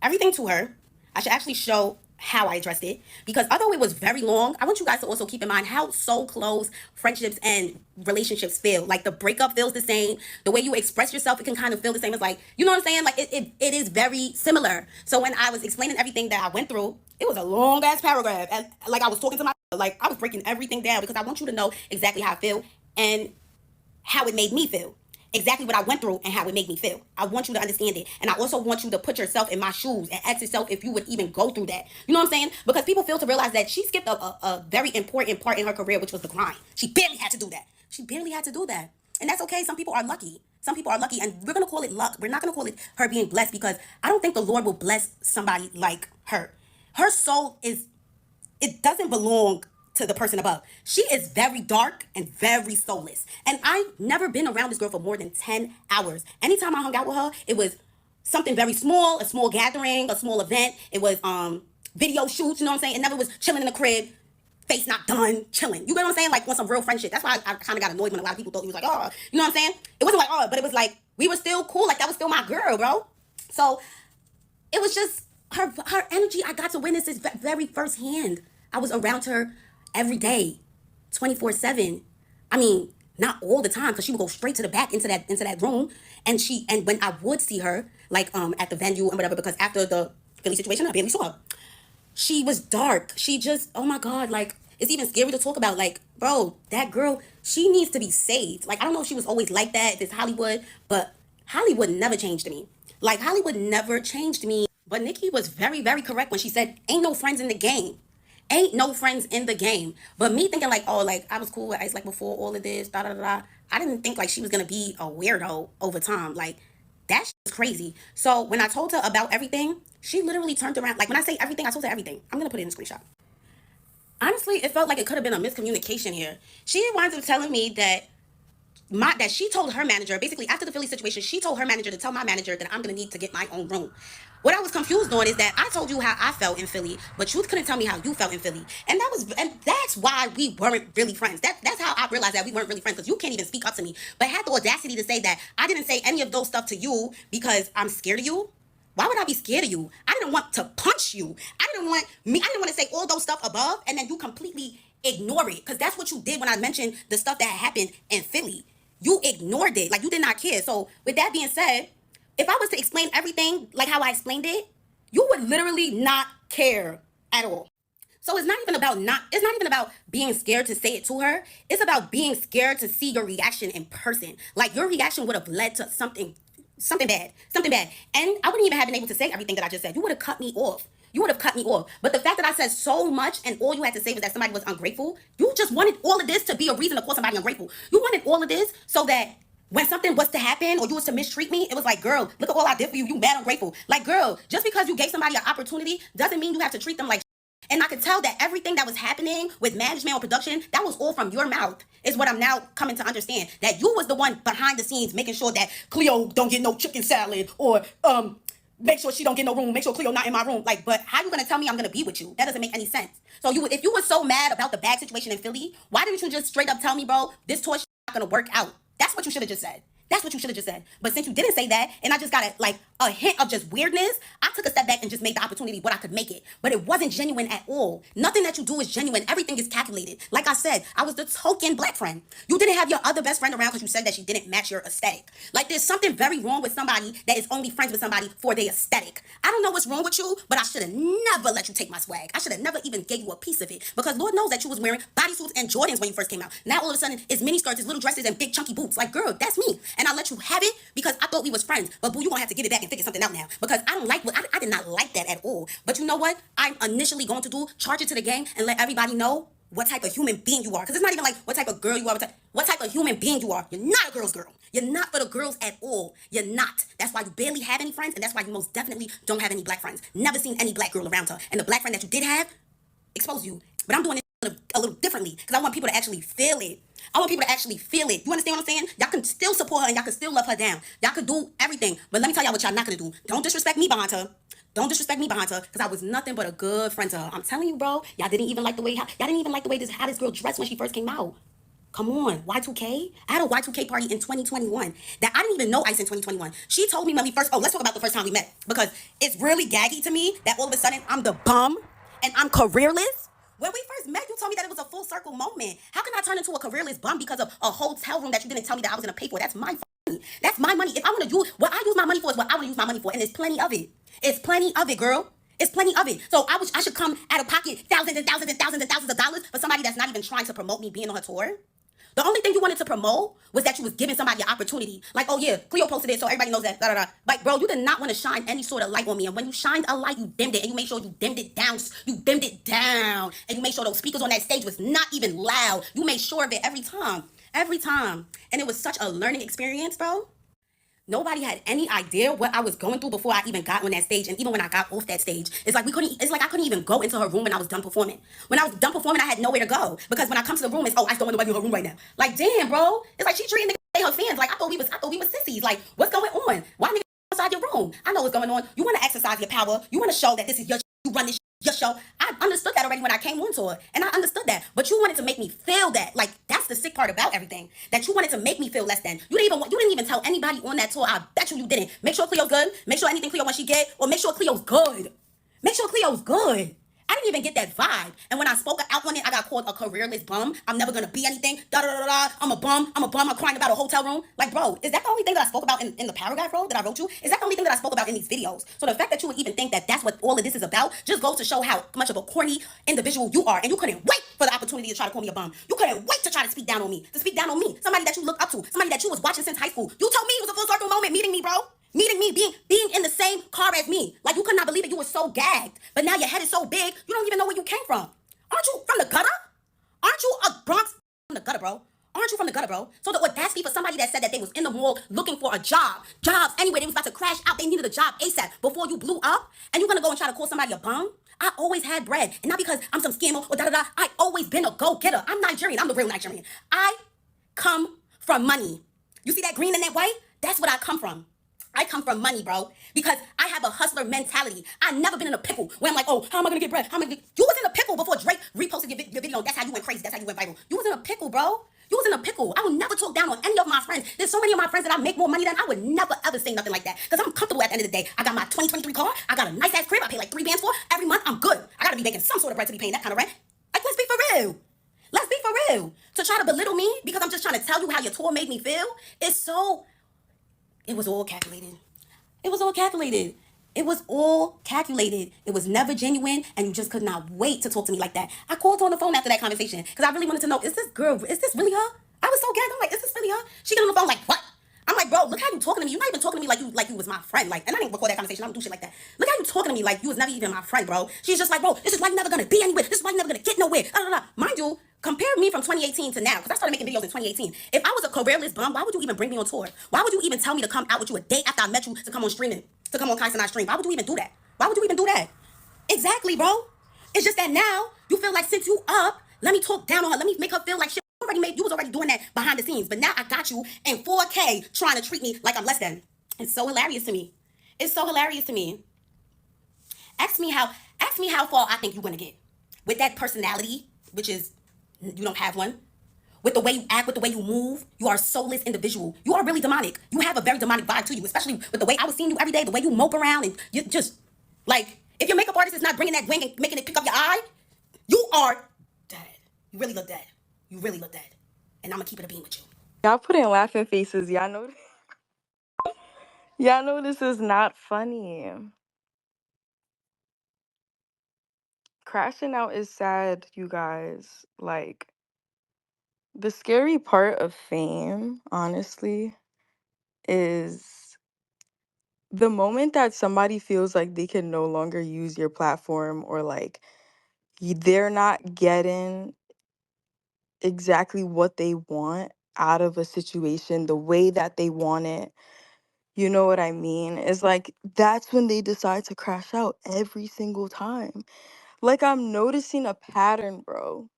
everything to her. I should actually show how I addressed it because although it was very long, I want you guys to also keep in mind how so close friendships and relationships feel. Like the breakup feels the same. The way you express yourself, it can kind of feel the same. It's like, you know what I'm saying? Like it is very similar. So when I was explaining everything that I went through, it was a long ass paragraph. And like I was talking to like I was breaking everything down because I want you to know exactly how I feel and how it made me feel. Exactly what I went through and how it made me feel. I want you to understand it. And I also want you to put yourself in my shoes and ask yourself if you would even go through that. You know what I'm saying? Because people fail to realize that she skipped a very important part in her career, which was the grind. She barely had to do that. She barely had to do that. And that's okay. Some people are lucky. Some people are lucky. And we're going to call it luck. We're not going to call it her being blessed because I don't think the Lord will bless somebody like her. Her soul it doesn't belong to the person above. She is very dark and very soulless. And I've never been around this girl for more than 10 hours. Anytime I hung out with her, it was something very small, a small gathering, a small event. It was video shoots, you know what I'm saying? It never was chilling in the crib, face not done, chilling. You know what I'm saying? Like on some real friendship. That's why I kind of got annoyed when a lot of people thought he was like, oh, you know what I'm saying? It wasn't like, oh, but it was like, we were still cool. Like that was still my girl, bro. So it was just her energy. I got to witness this very firsthand. I was around her every day, 24/7. I mean, not all the time, because she would go straight to the back into that room. And when I would see her, like at the venue and whatever, because after the Philly situation, I barely saw her. She was dark. She just, oh my God, like it's even scary to talk about. Like, bro, that girl, she needs to be saved. Like, I don't know if she was always like that, if it's Hollywood, but Hollywood never changed me. Like, Hollywood never changed me. But Nikki was very, very correct when she said, ain't no friends in the game. Ain't no friends in the game. But me thinking like, oh, like I was cool with Ice like before all of this, da da da da. I didn't think like she was gonna be a weirdo over time. Like that shit was crazy. So when I told her about everything, she literally turned around. Like when I say everything, I told her everything. I'm gonna put it in a screenshot. Honestly, it felt like it could have been a miscommunication here. She winds up telling me that she told her manager, basically after the Philly situation, she told her manager to tell my manager that I'm gonna need to get my own room. What I was confused on is that I told you how I felt in Philly, but Truth couldn't tell me how you felt in Philly. And that's why we weren't really friends. That's how I realized that we weren't really friends, because you can't even speak up to me. But I had the audacity to say that I didn't say any of those stuff to you because I'm scared of you. Why would I be scared of you? I didn't want to punch you. I didn't want to say all those stuff above and then you completely ignore it. Because that's what you did when I mentioned the stuff that happened in Philly. You ignored it. Like you did not care. So with that being said, if I was to explain everything like how I explained it, you would literally not care at all. So it's not even about being scared to say it to her. It's about being scared to see your reaction in person. Like your reaction would have led to something bad. And I wouldn't even have been able to say everything that I just said. You would have cut me off. But the fact that I said so much and all you had to say was that somebody was ungrateful, you just wanted all of this to be a reason to call somebody ungrateful. You wanted all of this so that when something was to happen or you was to mistreat me, it was like, girl, look at all I did for you. You mad ungrateful. Like, girl, just because you gave somebody an opportunity doesn't mean you have to treat them like. And I could tell that everything that was happening with management or production, that was all from your mouth, is what I'm now coming to understand. That you was the one behind the scenes making sure that Cleo don't get no chicken salad or make sure she don't get no room, make sure Cleo not in my room. Like, but how you gonna tell me I'm gonna be with you? That doesn't make any sense. So if you were so mad about the bag situation in Philly, why didn't you just straight up tell me, bro, this tour not gonna work out? That's what you should have just said. That's what you should have just said. But since you didn't say that, and I just got a hint of just weirdness, I took a step back and just made the opportunity what I could make it. But it wasn't genuine at all. Nothing that you do is genuine. Everything is calculated. Like I said, I was the token black friend. You didn't have your other best friend around because you said that she didn't match your aesthetic. Like there's something very wrong with somebody that is only friends with somebody for their aesthetic. I don't know what's wrong with you, but I should have never let you take my swag. I should have never even gave you a piece of it because Lord knows that you was wearing bodysuits and Jordans when you first came out. Now all of a sudden it's mini skirts, it's little dresses, and big chunky boots. Like girl, that's me. And I let you have it because I thought we was friends. But boo, you gonna have to give it back and figure something out now because I don't like what I did not like that at all. But you know what? I'm initially going to do charge it to the game and let everybody know what type of human being you are. Because it's not even like what type of girl you are. What type of human being you are. You're not a girl's girl. You're not for the girls at all. You're not. That's why you barely have any friends, and that's why you most definitely don't have any black friends. Never seen any black girl around her. And the black friend that you did have exposed you. But I'm doing it a little differently because I want people to actually feel it. I want people to actually feel it. You understand what I'm saying? Y'all can still support her and y'all can still love her down. Y'all can do everything. But let me tell y'all what y'all not gonna do. Don't disrespect me behind her. Don't disrespect me behind her because I was nothing but a good friend to her. I'm telling you, bro. Y'all didn't even like the way how this girl dressed when she first came out. Come on, Y2K? I had a Y2K party in 2021 that I didn't even know Ice in 2021. She told me when we first, let's talk about the first time we met because it's really gaggy to me that all of a sudden I'm the bum and I'm careerless. When we first met, you told me that it was a full circle moment. How can I turn into a careerless bum because of a hotel room that you didn't tell me that I was going to pay for? That's my money. That's my money. If I want to use what I use my money for is what I want to use my money for. And there's plenty of it. It's plenty of it, girl. It's plenty of it. So I should come out of pocket thousands and thousands and thousands and thousands of dollars for somebody that's not even trying to promote me being on her tour. The only thing you wanted to promote was that you was giving somebody an opportunity. Like, oh yeah, Cleo posted it so everybody knows that. Da, da, da. Like, bro, you did not want to shine any sort of light on me. And when you shined a light, you dimmed it. And you made sure you dimmed it down. You dimmed it down. And you made sure those speakers on that stage was not even loud. You made sure of it every time. Every time. And it was such a learning experience, bro. Nobody had any idea what I was going through before I even got on that stage. And even when I got off that stage, it's like I couldn't even go into her room when I was done performing. When I was done performing, I had nowhere to go. Because when I come to the room, it's, I just don't want nobody in her room right now. Like, damn, bro. It's like she treating her fans like I thought we was sissies. Like, what's going on? Why nigga outside your room? I know what's going on. You want to exercise your power. You want to show that this is you run this your show. I understood that already when I came on tour. And I understood that. But you wanted to make me feel that. Like, that's the sick part about everything. That you wanted to make me feel less than. You didn't even tell anybody on that tour. I bet you didn't. Make sure Cleo's good. Make sure anything Cleo when she get. Or make sure Cleo's good. Make sure Cleo's good. I didn't even get that vibe. And when I spoke out on it, I got called a careerless bum. I'm never gonna be anything. Da da da da. I'm a bum. I'm crying about a hotel room. Like, bro, is that the only thing that I spoke about in the paragraph, bro, that I wrote you? Is that the only thing that I spoke about in these videos? So the fact that you would even think that that's what all of this is about just goes to show how much of a corny individual you are. And you couldn't wait for the opportunity to try to call me a bum. You couldn't wait to try to speak down on me. Somebody that you look up to. Somebody that you was watching since high school. You told me it was a full circle moment meeting me, bro. Meeting me, being in the same car as me. Like, you could not believe it. You were so gagged. But now your head is so big, you don't even know where you came from. Aren't you from the gutter? Aren't you a Bronx from the gutter, bro? Aren't you from the gutter, bro? So the audacity for somebody that said that they was in the mall looking for a jobs anyway, they was about to crash out. They needed a job ASAP before you blew up. And you're going to go and try to call somebody a bum? I always had bread. And not because I'm some scammer or da-da-da. I always been a go-getter. I'm Nigerian. I'm the real Nigerian. I come from money. You see that green and that white? That's what I come from. I come from money, bro, because I have a hustler mentality. I've never been in a pickle where I'm like, oh, how am I gonna get bread? You was in a pickle before Drake reposted your video. That's how you went crazy. That's how you went viral. You was in a pickle, bro. You was in a pickle. I would never talk down on any of my friends. There's so many of my friends that I make more money than. I would never ever say nothing like that because I'm comfortable at the end of the day. I got my 2023 car. I got a nice ass crib. I pay like 3 bands for every month. I'm good. I gotta be making some sort of bread to be paying that kind of rent. Like, let's be for real. Let's be for real. To try to belittle me because I'm just trying to tell you how your tour made me feel. It was all calculated. It was all calculated. It was all calculated. It was never genuine, and you just could not wait to talk to me like that. I called her on the phone after that conversation because I really wanted to know, is this really her? I was so gagged. I'm like, is this really her? She get on the phone like, what? I'm like, bro, look how you talking to me. You're not even talking to me like you was my friend. Like, and I didn't record that conversation. I don't do shit like that. Look how you talking to me like you was never even my friend, bro. She's just like, bro, this is why you're never gonna be anywhere. This is why you're never gonna get nowhere. Mind you, compare me from 2018 to now, because I started making videos in 2018. If I was a careerless bum, why would you even bring me on tour? Why would you even tell me to come out with you a day after I met you to come on streaming, to come on Kai Sinai stream? Why would you even do that? Why would you even do that? Exactly, bro. It's just that now you feel like since you up, let me talk down on her. Let me make her feel like shit. You was already doing that behind the scenes, but now I got you in 4K trying to treat me like I'm less than. It's so hilarious to me. It's so hilarious to me. Ask me how far I think you're gonna get with that personality, which is you don't have one. with the way you act, with the way you move. You are a soulless individual. You are really demonic. You have a very demonic vibe to you, especially with the way I was seeing you every day, the way you mope around, and you just like if your makeup artist is not bringing that wing and making it pick up your eye, you are dead. You really look dead. You really look dead. And I'm gonna keep it a beam with you. Y'all put in laughing faces. Y'all know this is not funny. Crashing out is sad, you guys. Like, the scary part of fame, honestly, is the moment that somebody feels like they can no longer use your platform, or like they're not getting exactly what they want out of a situation the way that they want it. You know what I mean? It's like that's when they decide to crash out every single time. Like, I'm noticing a pattern, bro.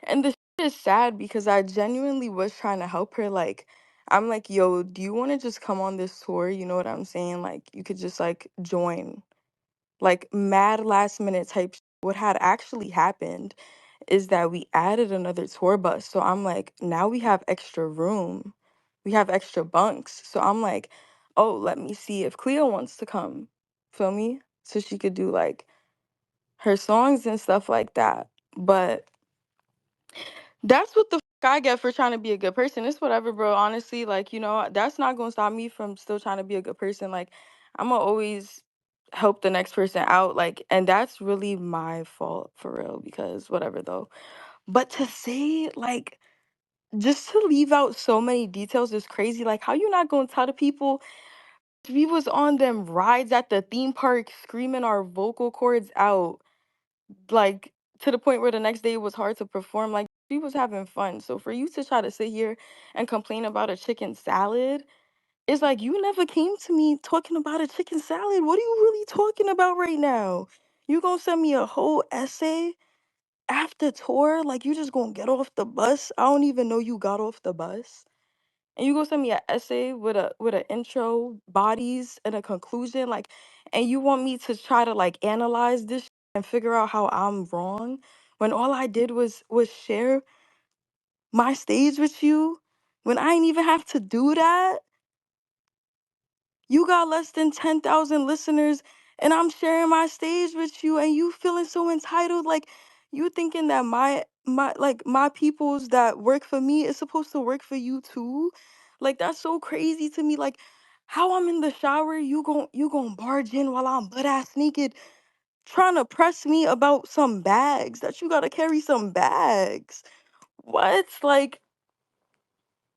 And the shit is sad because I genuinely was trying to help her. Like, I'm like, yo, do you want to just come on this tour? You know what I'm saying? Like, you could just like join. Like, mad last minute type. What had actually happened is that we added another tour bus. So I'm like, now we have extra room. We have extra bunks. So I'm like, oh, let me see if Cleo wants to come. Feel me? So she could do like her songs and stuff like that. But that's what the I get for trying to be a good person. It's whatever, bro. Honestly, like, that's not gonna stop me from still trying to be a good person. Like, I'm gonna always help the next person out. Like, and that's really my fault for real, because whatever though. But to say, like, just to leave out so many details is crazy. Like, how you not gonna tell the people we was on them rides at the theme park screaming our vocal cords out, like, to the point where the next day it was hard to perform. Like, we was having fun. So for you to try to sit here and complain about a chicken salad, it's like you never came to me talking about a chicken salad. What are you really talking about right now? You gonna send me a whole essay after tour? Like, you just gonna get off the bus? I don't even know you got off the bus. And you gonna send me an essay with an intro, bodies, and a conclusion, like, and you want me to try to like analyze this and figure out how I'm wrong when all I did was share my stage with you, when I ain't even have to do that. You got less than 10,000 listeners and I'm sharing my stage with you and you feeling so entitled. Like, you thinking that my peoples that work for me is supposed to work for you too? Like, that's so crazy to me. Like, how I'm in the shower, you gon' barge in while I'm butt ass naked trying to press me about some bags that you gotta carry some bags. What? Like,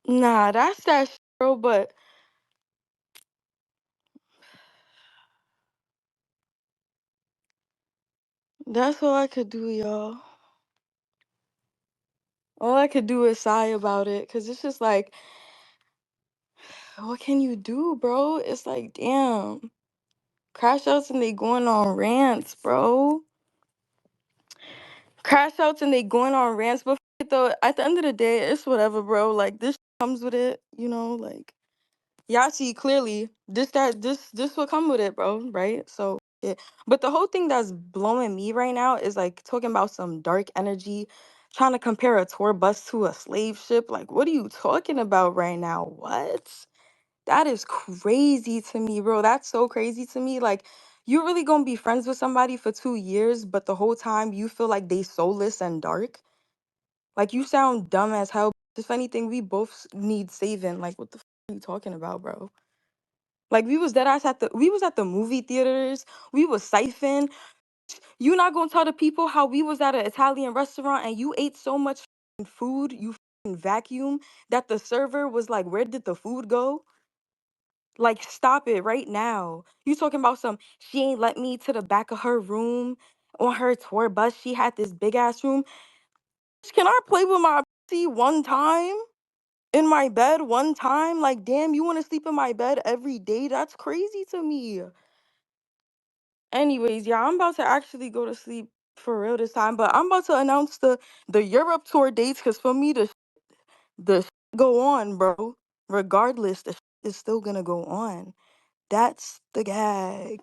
nah, that's that shit, bro. But that's all I could do, y'all. All I could do is sigh about it, cause it's just like, what can you do, bro? It's like, damn, crash outs and they going on rants, bro. Crash outs and they going on rants, but though, at the end of the day, it's whatever, bro. Like, this comes with it, like, y'all see clearly this will come with it, bro, right? So yeah. But the whole thing that's blowing me right now is like talking about some dark energy, trying to compare a tour bus to a slave ship. Like, what are you talking about right now? What? That is crazy to me, bro. That's so crazy to me. Like, you really gonna be friends with somebody for 2 years, but the whole time you feel like they soulless and dark? Like, you sound dumb as hell. If anything, we both need saving. Like, what the are you talking about, bro? Like, we was at the movie theaters. We was siphoning. You not gonna tell the people how we was at an Italian restaurant and you ate so much food, you vacuum, that the server was like, where did the food go? Like, stop it right now. You talking about some, she ain't let me to the back of her room on her tour bus. She had this big ass room. Can I play with my one time? In my bed one time? Like, damn, you want to sleep in my bed every day? That's crazy to me. Anyways, yeah, I'm about to actually go to sleep for real this time, but I'm about to announce the Europe tour dates, because for me the go on, bro. Regardless, the is still gonna go on. That's the gag.